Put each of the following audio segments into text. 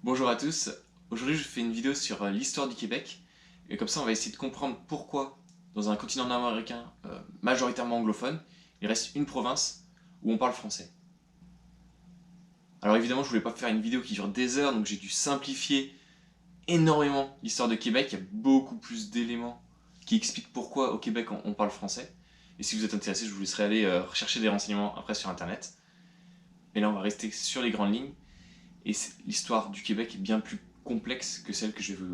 Bonjour à tous, aujourd'hui je fais une vidéo sur l'histoire du Québec, et comme ça on va essayer de comprendre pourquoi, dans un continent nord-américain majoritairement anglophone, il reste une province où on parle français. Alors évidemment je voulais pas faire une vidéo qui dure des heures, donc j'ai dû simplifier énormément l'histoire de Québec, il y a beaucoup plus d'éléments qui expliquent pourquoi au Québec on parle français, et si vous êtes intéressé je vous laisserai aller rechercher des renseignements après sur internet. Mais là on va rester sur les grandes lignes. Et l'histoire du Québec est bien plus complexe que celle que je vais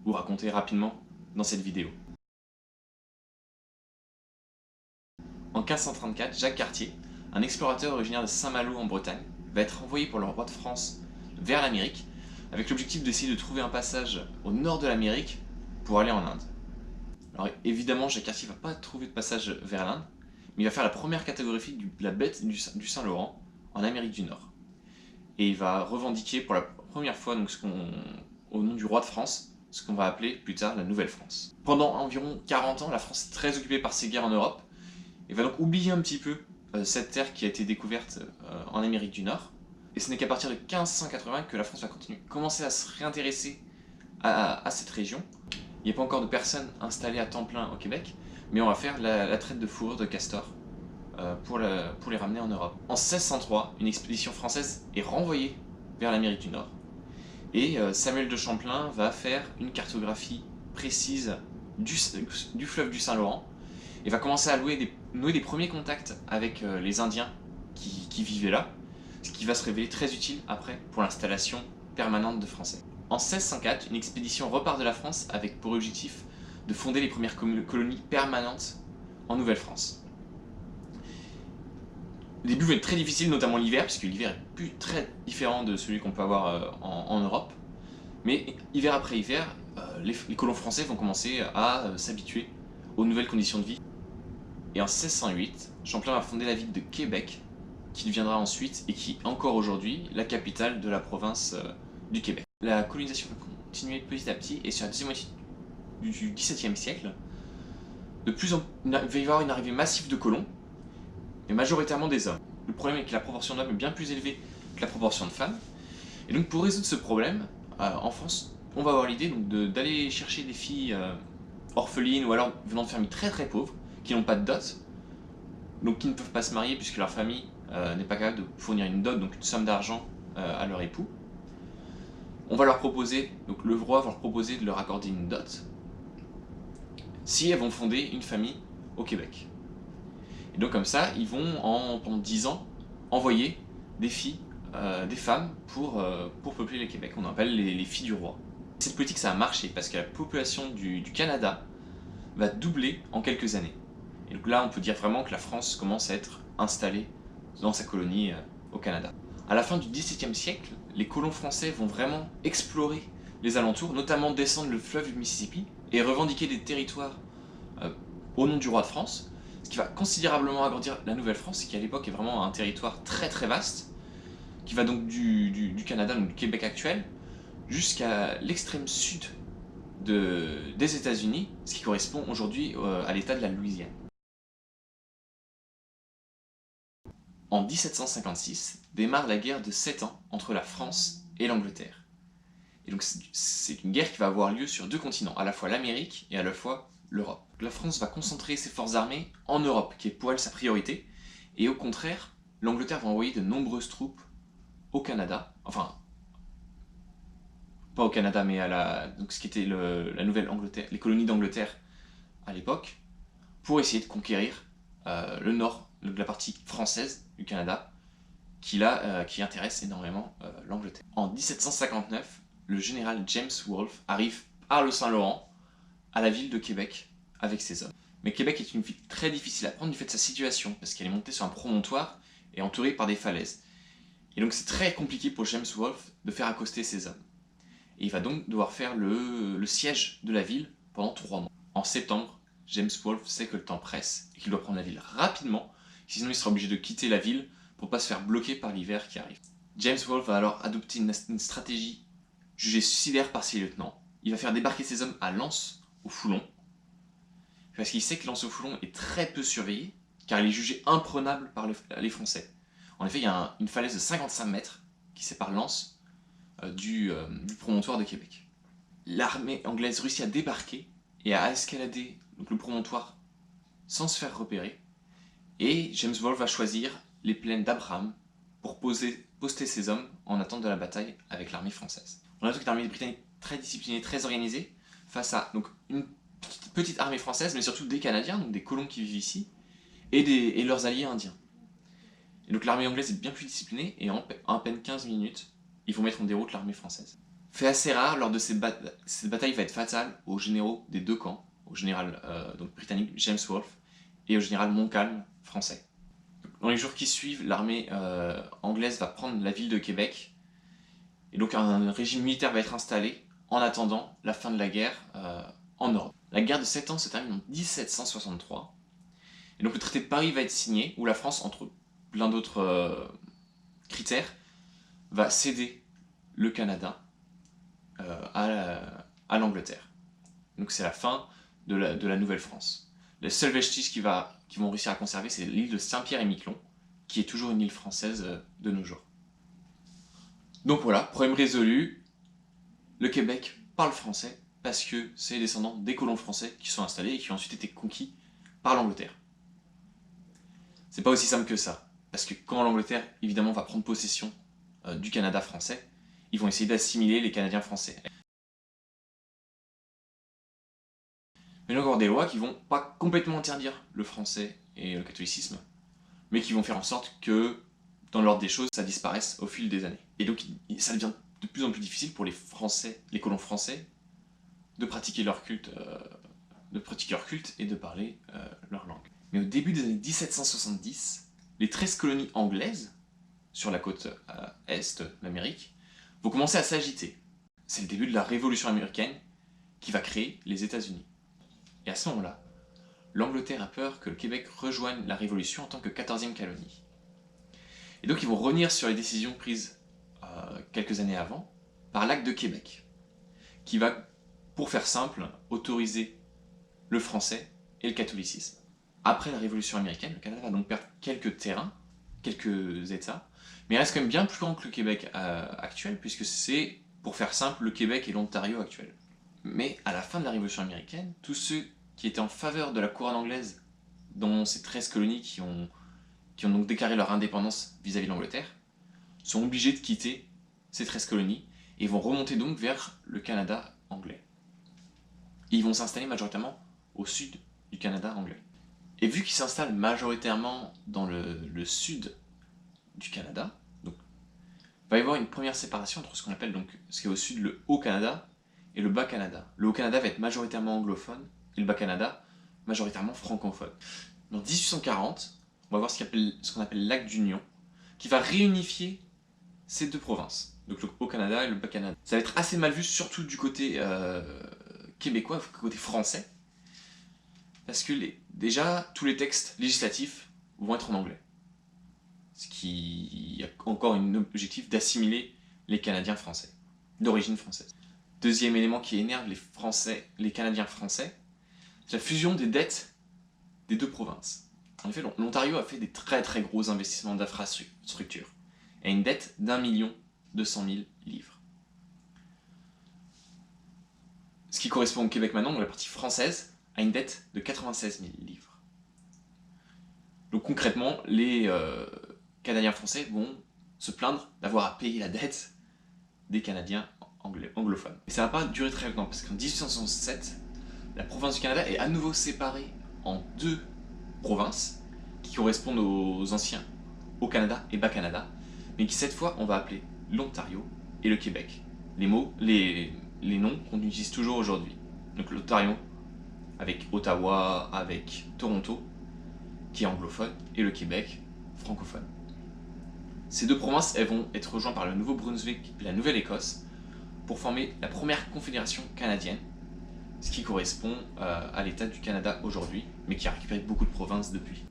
vous raconter rapidement dans cette vidéo. En 1534, Jacques Cartier, un explorateur originaire de Saint-Malo en Bretagne, va être envoyé pour le roi de France vers l'Amérique, avec l'objectif d'essayer de trouver un passage au nord de l'Amérique pour aller en Inde. Alors évidemment, Jacques Cartier ne va pas trouver de passage vers l'Inde, mais il va faire la première catégorie de la baie du Saint-Laurent en Amérique du Nord. Et il va revendiquer pour la première fois donc, au nom du roi de France, ce qu'on va appeler plus tard la Nouvelle-France. Pendant environ 40 ans, la France est très occupée par ses guerres en Europe, et va donc oublier un petit peu cette terre qui a été découverte en Amérique du Nord. Et ce n'est qu'à partir de 1580 que la France va commencer à se réintéresser à cette région. Il n'y a pas encore de personnes installées à temps plein au Québec, mais on va faire la traite de fourrure de castor pour les ramener en Europe. En 1603, une expédition française est renvoyée vers l'Amérique du Nord, et Samuel de Champlain va faire une cartographie précise du fleuve du Saint-Laurent, et va commencer à nouer des premiers contacts avec les Indiens qui vivaient là, ce qui va se révéler très utile après pour l'installation permanente de Français. En 1604, une expédition repart de la France avec pour objectif de fonder les premières colonies permanentes en Nouvelle-France. Le début va être très difficile, notamment l'hiver, puisque l'hiver est plus très différent de celui qu'on peut avoir en Europe. Mais hiver après hiver, les colons français vont commencer à s'habituer aux nouvelles conditions de vie. Et en 1608, Champlain va fonder la ville de Québec, qui deviendra ensuite, et qui est encore aujourd'hui, la capitale de la province du Québec. La colonisation va continuer petit à petit, et sur la deuxième moitié du XVIIe siècle, il va y avoir une arrivée massive de colons, mais majoritairement des hommes. Le problème est que la proportion d'hommes est bien plus élevée que la proportion de femmes. Et donc pour résoudre ce problème, en France, on va avoir l'idée d'aller chercher des filles orphelines ou alors venant de familles très très pauvres, qui n'ont pas de dot, donc qui ne peuvent pas se marier puisque leur famille n'est pas capable de fournir une dot, donc une somme d'argent à leur époux. On va leur proposer, donc le roi va leur proposer de leur accorder une dot, si elles vont fonder une famille au Québec. Et donc comme ça, ils vont, pendant 10 ans, envoyer des filles, des femmes pour peupler le Québec. On appelle les filles du roi. Cette politique, ça a marché parce que la population du Canada va doubler en quelques années. Et donc là, on peut dire vraiment que la France commence à être installée dans sa colonie au Canada. À la fin du XVIIe siècle, les colons français vont vraiment explorer les alentours, notamment descendre le fleuve du Mississippi et revendiquer des territoires au nom du roi de France, ce qui va considérablement agrandir la Nouvelle-France, qui à l'époque est vraiment un territoire très très vaste, qui va donc du Canada, donc du Québec actuel, jusqu'à l'extrême sud des États-Unis, ce qui correspond aujourd'hui à l'état de la Louisiane. En 1756, démarre la guerre de 7 ans entre la France et l'Angleterre. Et donc c'est une guerre qui va avoir lieu sur deux continents, à la fois l'Amérique et à la fois l'Europe. La France va concentrer ses forces armées en Europe, qui est pour elle sa priorité, et au contraire, l'Angleterre va envoyer de nombreuses troupes au Canada, enfin, pas au Canada, mais donc ce qui était la Nouvelle-Angleterre, les colonies d'Angleterre à l'époque, pour essayer de conquérir le nord, la partie française du Canada, qui intéresse énormément l'Angleterre. En 1759, le général James Wolfe arrive par le Saint-Laurent à la ville de Québec avec ses hommes. Mais Québec est une ville très difficile à prendre du fait de sa situation, parce qu'elle est montée sur un promontoire et entourée par des falaises. Et donc c'est très compliqué pour James Wolfe de faire accoster ses hommes. Et il va donc devoir faire le siège de la ville pendant 3 mois. En septembre, James Wolfe sait que le temps presse et qu'il doit prendre la ville rapidement, sinon il sera obligé de quitter la ville pour ne pas se faire bloquer par l'hiver qui arrive. James Wolfe va alors adopter une stratégie jugée suicidaire par ses lieutenants. Il va faire débarquer ses hommes à Lens au Foulon, parce qu'il sait que Lens au Foulon est très peu surveillé, car il est jugé imprenable par les Français. En effet, il y a une falaise de 55 mètres qui sépare Lens du promontoire de Québec. L'armée anglaise réussit à débarquer et à escalader donc, le promontoire sans se faire repérer. Et James Ball va choisir les plaines d'Abraham pour poster ses hommes en attente de la bataille avec l'armée française. On a donc une armée britannique très disciplinée, très organisée, face à donc, une petite armée française, mais surtout des Canadiens, donc des colons qui vivent ici, et leurs alliés indiens. Et donc l'armée anglaise est bien plus disciplinée, et en à peine 15 minutes, ils vont mettre en déroute l'armée française. Fait assez rare, lors de cette bataille va être fatale aux généraux des deux camps, au général donc britannique James Wolfe et au général Montcalm français. Dans les jours qui suivent, l'armée anglaise va prendre la ville de Québec, et donc un régime militaire va être installé en attendant la fin de la guerre en Europe. La guerre de 7 ans se termine en 1763, et donc le traité de Paris va être signé, où la France, entre plein d'autres critères, va céder le Canada à l'Angleterre. Donc c'est la fin de la Nouvelle-France. Les seuls vestiges qui vont réussir à conserver, c'est l'île de Saint-Pierre-et-Miquelon, qui est toujours une île française de nos jours. Donc voilà, problème résolu, le Québec parle français parce que c'est les descendants des colons français qui sont installés et qui ont ensuite été conquis par l'Angleterre. C'est pas aussi simple que ça, parce que quand l'Angleterre, évidemment, va prendre possession du Canada français, ils vont essayer d'assimiler les Canadiens français. Mais il y a encore des lois qui vont pas complètement interdire le français et le catholicisme, mais qui vont faire en sorte que, dans l'ordre des choses, ça disparaisse au fil des années. Et donc ça devient de plus en plus difficile pour les colons français, de pratiquer leur culte, et de parler leur langue. Mais au début des années 1770, les 13 colonies anglaises, sur la côte est de l'Amérique, vont commencer à s'agiter. C'est le début de la Révolution américaine qui va créer les États-Unis. Et à ce moment-là, l'Angleterre a peur que le Québec rejoigne la Révolution en tant que 14e colonie. Et donc ils vont revenir sur les décisions prises quelques années avant par l'Acte de Québec, qui va, pour faire simple, autoriser le français et le catholicisme. Après la Révolution américaine, le Canada va donc perdre quelques terrains, quelques États, mais il reste quand même bien plus grand que le Québec actuel, puisque c'est, pour faire simple, le Québec et l'Ontario actuel. Mais à la fin de la Révolution américaine, tous ceux qui étaient en faveur de la couronne anglaise, dont ces 13 colonies qui ont donc déclaré leur indépendance vis-à-vis de l'Angleterre, sont obligés de quitter ces 13 colonies et vont remonter donc vers le Canada anglais. Et ils vont s'installer majoritairement au sud du Canada anglais. Et vu qu'ils s'installent majoritairement dans le sud du Canada, donc, il va y avoir une première séparation entre ce qu'on appelle donc ce qui est au sud le Haut-Canada et le Bas-Canada. Le Haut-Canada va être majoritairement anglophone et le Bas-Canada majoritairement francophone. En 1840, on va voir ce qu'on appelle l'acte d'union, qui va réunifier ces deux provinces, donc le Haut-Canada et le Bas-Canada. Ça va être assez mal vu, surtout du côté québécois, du côté français, parce que déjà, tous les textes législatifs vont être en anglais. Ce qui a encore un objectif d'assimiler les Canadiens français, d'origine française. Deuxième élément qui énerve les Canadiens français, c'est la fusion des dettes des deux provinces. En effet, l'Ontario a fait des très très gros investissements d'infrastructures et a une dette d'1 200 000 livres. Ce qui correspond au Québec maintenant, donc la partie française, a une dette de 96 000 livres. Donc concrètement, les Canadiens français vont se plaindre d'avoir à payer la dette des Canadiens anglophones. Et ça va pas durer très longtemps, parce qu'en 1867, la province du Canada est à nouveau séparée en deux provinces qui correspondent aux anciens Haut-Canada et Bas-Canada, mais qui cette fois on va appeler l'Ontario et le Québec. Les noms qu'on utilise toujours aujourd'hui. Donc l'Ontario avec Ottawa, avec Toronto, qui est anglophone, et le Québec, francophone. Ces deux provinces elles vont être rejointes par le Nouveau-Brunswick et la Nouvelle-Écosse pour former la première confédération canadienne, ce qui correspond à l'état du Canada aujourd'hui, mais qui a récupéré beaucoup de provinces depuis.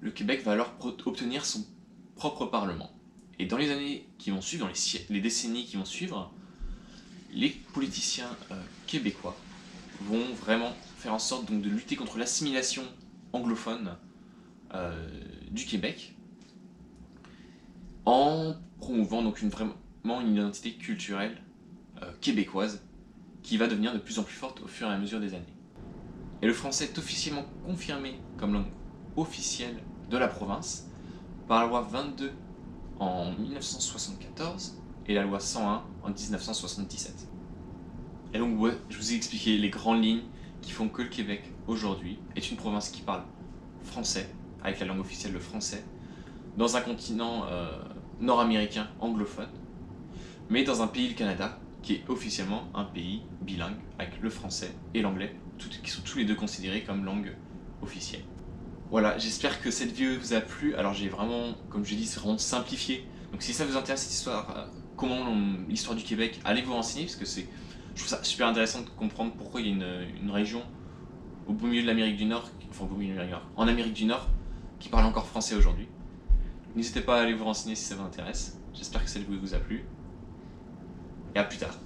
Le Québec va alors obtenir son propre parlement. Et dans les années qui vont suivre, dans les décennies qui vont suivre, les politiciens québécois vont vraiment faire en sorte donc, de lutter contre l'assimilation anglophone du Québec en promouvant donc une effectivement une identité culturelle québécoise qui va devenir de plus en plus forte au fur et à mesure des années. Et le français est officiellement confirmé comme langue officielle de la province par la loi 22 en 1974 et la loi 101 en 1977. Et donc ouais, je vous ai expliqué les grandes lignes qui font que le Québec aujourd'hui est une province qui parle français, avec la langue officielle le français, dans un continent nord-américain anglophone, mais dans un pays, le Canada, qui est officiellement un pays bilingue avec le français et l'anglais, qui sont tous les deux considérés comme langue officielle. Voilà, j'espère que cette vidéo vous a plu. Alors j'ai vraiment, comme je dis, c'est vraiment simplifié. Donc si ça vous intéresse cette histoire, l'histoire du Québec, allez vous renseigner parce que je trouve ça super intéressant de comprendre pourquoi il y a une région au beau milieu de l'Amérique du Nord, enfin au beau milieu de l'Amérique du Nord, en Amérique du Nord, qui parle encore français aujourd'hui. N'hésitez pas à aller vous renseigner si ça vous intéresse. J'espère que cette vidéo vous a plu. Et à plus tard.